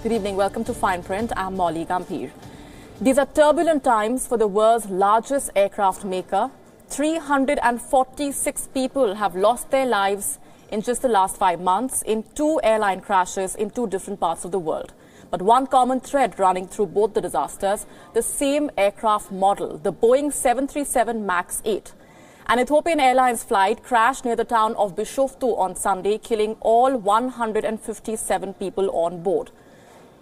Good evening. Welcome to Fineprint. I'm Molly Gambhir. These are turbulent times for the world's largest aircraft maker. 346 people have lost their lives in just the last 5 months in 2 airline crashes in 2 different parts of the world. But one common thread running through both the disasters, the same aircraft model, the Boeing 737 MAX 8. An Ethiopian Airlines flight crashed near the town of Bishoftu on Sunday, killing all 157 people on board.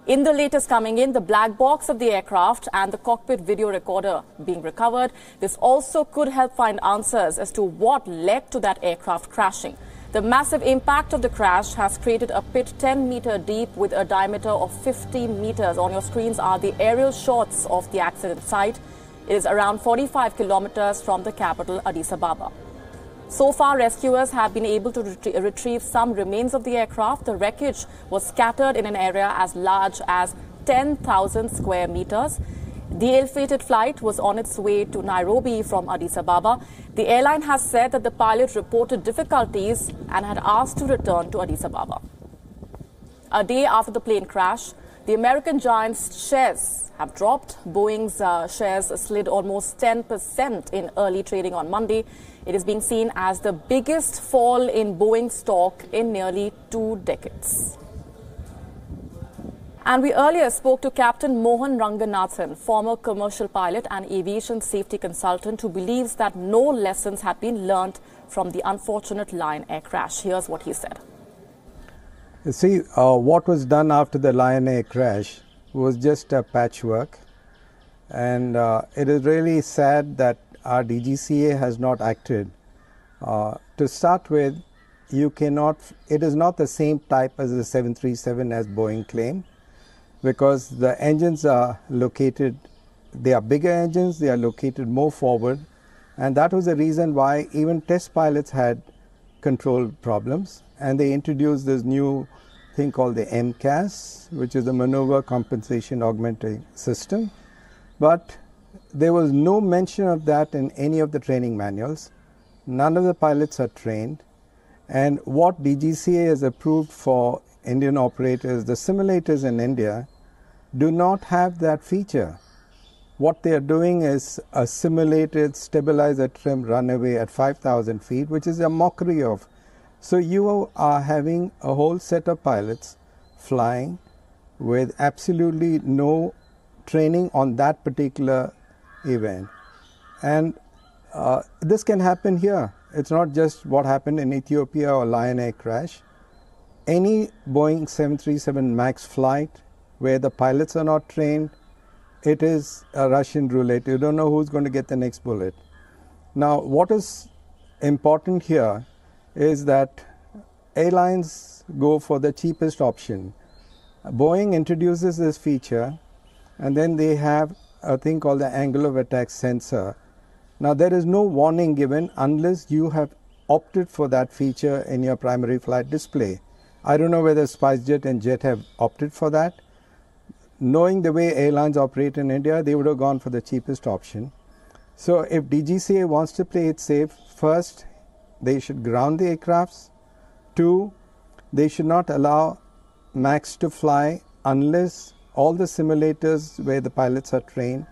In the latest coming in, the black box of the aircraft and the cockpit video recorder being recovered. This also could help find answers as to what led to that aircraft crashing. The massive impact of the crash has created a pit 10 meter deep with a diameter of 15 meters. On your screens are the aerial shots of the accident site. It is around 45 kilometers from the capital, Addis Ababa. So far, rescuers have been able to retrieve some remains of the aircraft. The wreckage was scattered in an area as large as 10,000 square meters. The ill-fated flight was on its way to Nairobi from Addis Ababa. The airline has said that the pilot reported difficulties and had asked to return to Addis Ababa. A day after the plane crash, the American giant's shares have dropped. Boeing's shares slid almost 10% in early trading on Monday. It is being seen as the biggest fall in Boeing stock in nearly 2 decades. And we earlier spoke to Captain Mohan Ranganathan, former commercial pilot and aviation safety consultant, who believes that no lessons have been learned from the unfortunate Lion Air crash. Here's what he said. You see, what was done after the Lion Air crash was just a patchwork, and it is really sad that our DGCA has not acted. To start with, it is not the same type as the 737 as Boeing claimed, because the engines are located, they are bigger engines, they are located more forward, and that was the reason why even test pilots had control problems, and they introduced this new thing called the MCAS, which is the Maneuver Compensation Augmenting System. But there was no mention of that in any of the training manuals. None of the pilots are trained. And what DGCA has approved for Indian operators, the simulators in India, do not have that feature. What they are doing is a simulated stabilizer trim runaway at 5,000 feet, which is a mockery of. So you are having a whole set of pilots flying with absolutely no training on that particular event. And this can happen here. It's not just what happened in Ethiopia or Lion Air crash. Any Boeing 737 MAX flight where the pilots are not trained, it is a Russian roulette. You don't know who's going to get the next bullet. Now, what is important here is that airlines go for the cheapest option. Boeing introduces this feature, and then they have a thing called the angle of attack sensor. Now, there is no warning given unless you have opted for that feature in your primary flight display. I don't know whether SpiceJet and Jet have opted for that. Knowing the way airlines operate in India, they would have gone for the cheapest option. So if DGCA wants to play it safe, first, they should ground the aircrafts. 2, they should not allow MAX to fly unless all the simulators where the pilots are trained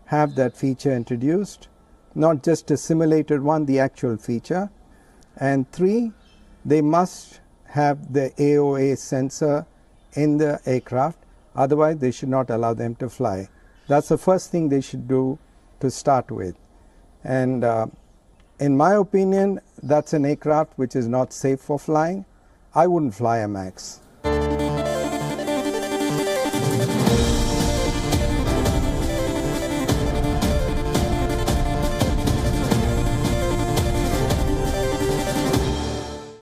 have that feature introduced, not just a simulated one, the actual feature. And 3, they must have the AOA sensor in the aircraft, otherwise they should not allow them to fly. That's the first thing they should do to start with. And in my opinion, that's an aircraft which is not safe for flying. I wouldn't fly a MAX.